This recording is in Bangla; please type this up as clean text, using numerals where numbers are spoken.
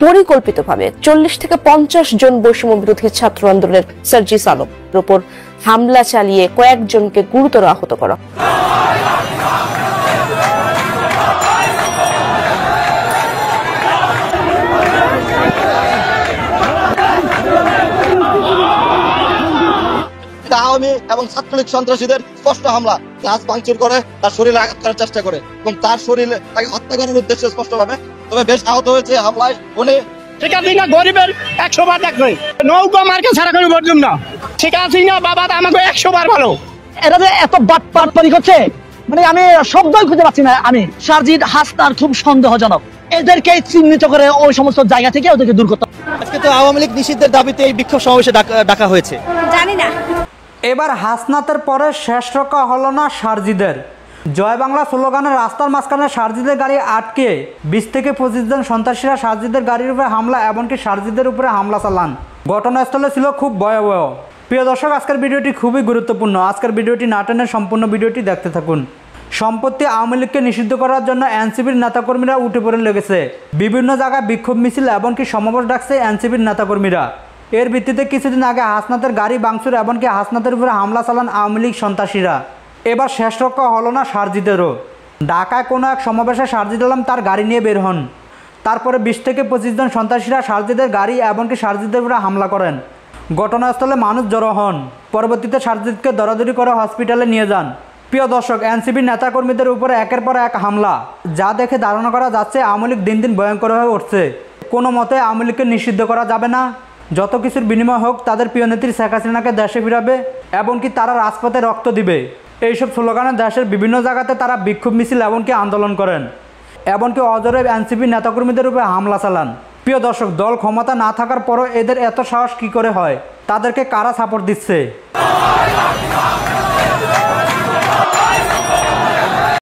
পরিকল্পিতভাবে 40 থেকে 50 জন বৈষম্য বিরোধী ছাত্র আন্দোলনের সার্জিস আলমের উপর হামলা চালিয়ে কয়েকজনকে গুরুতর আহত করা। আওয়ামী এবং ছাত্রলীগ সন্ত্রাসীদের স্পষ্ট হামলা, গ্লাস ভাঙচুর করে তার শরীরে আঘাত করার চেষ্টা করে এবং তার শরীরে তাকে হত্যা করার উদ্দেশ্যে স্পষ্টভাবে, তবে বেশ আহত হয়েছে হামলায় উনি। ঠিক আছে না, গরিবের 100 বার দেখবে নৌকা মার্কে ছাড়া কোনো বর্জন না। ঠিক আছে না বাবা, আমাকে 100 বার ভালো। এরা যে এত বাটপারি করছে, মানে আমি শব্দই খুঁজে পাচ্ছি না। আমি সারজিদ হাসনার খুব সন্দেহজনক, এদেরকে চিহ্নিত করে ওই সমস্ত জায়গা থেকে ওদেরকে দূর করতে। আজকে তো আওয়ামী লীগ নিষিদ্ধের দাবিতে এই বিক্ষোভ সমাবেশে ডাকা হয়েছে। জানি না। এবার হাসনাতের পরে শেষ রক্ষা হলো না সারজিদের। জয় বাংলা স্লোগানে রাস্তার মাঝখানে সারজিদের গাড়ি আটকে 20 থেকে 25 জন সন্ত্রাসীরা সারজিদের গাড়ির উপরে হামলা, এমনকি সারজিদের উপরে হামলা চালান। ঘটনাস্থলে ছিল খুব ভয়াবহ। প্রিয় দর্শক, আজকের ভিডিওটি খুবই গুরুত্বপূর্ণ। আজকের ভিডিওটি না টেনে সম্পূর্ণ ভিডিওটি দেখতে থাকুন। সম্প্রতি আওয়ামী লীগকে নিষিদ্ধ করার জন্য এনসিপির নেতাকর্মীরা উঠে পড়ে লেগেছে। বিভিন্ন জায়গায় বিক্ষোভ মিছিল এমনকি সমাবেশ ডাকছে এনসিপির নেতাকর্মীরা। এর ভিত্তিতে কিছুদিন আগে হাসনাতের গাড়ি ভাঙচুর এমনকি হাসনাতের উপরে হামলা চালান আওয়ামী লীগ সন্ত্রাসীরা। এবার শেষ রক্ষা হলো না সারজিদেরও। ঢাকায় কোনো এক সমাবেশে সারজিদ আলম তার গাড়ি নিয়ে বের হন। তারপরে 20 থেকে 25 জন সন্ত্রাসীরা সারজিদের গাড়ি এমনকি সারজিদের উপরে হামলা করেন। ঘটনাস্থলে মানুষ জড়ো হন। পরবর্তীতে সারজিদকে দরাদরি করে হসপিটালে নিয়ে যান। প্রিয় দর্শক, এনসিপি নেতাকর্মীদের উপরে একের পর এক হামলা, যা দেখে ধারণা করা যাচ্ছে আওয়ামী লীগ দিন দিন ভয়ঙ্কর হয়ে উঠছে। কোনো মতে আওয়ামী লীগকে নিষিদ্ধ করা যাবে না। যত কিছুর বিনিময় হোক তাদের প্রিয় নেত্রী শেখ হাসিনাকে দেশে ফিরাবে, এমনকি তারা রাজপথে রক্ত দিবে। এইসব স্লোগানে দেশের বিভিন্ন জায়গাতে তারা বিক্ষোভ মিছিল এমনকি আন্দোলন করেন, এমনকি অজরে এনসিপি নেতাকর্মীদের উপরে হামলা চালান। প্রিয় দর্শক, দল ক্ষমতা না থাকার পরও এদের এত সাহস কী করে হয়? তাদেরকে কারা সাপোর্ট দিচ্ছে?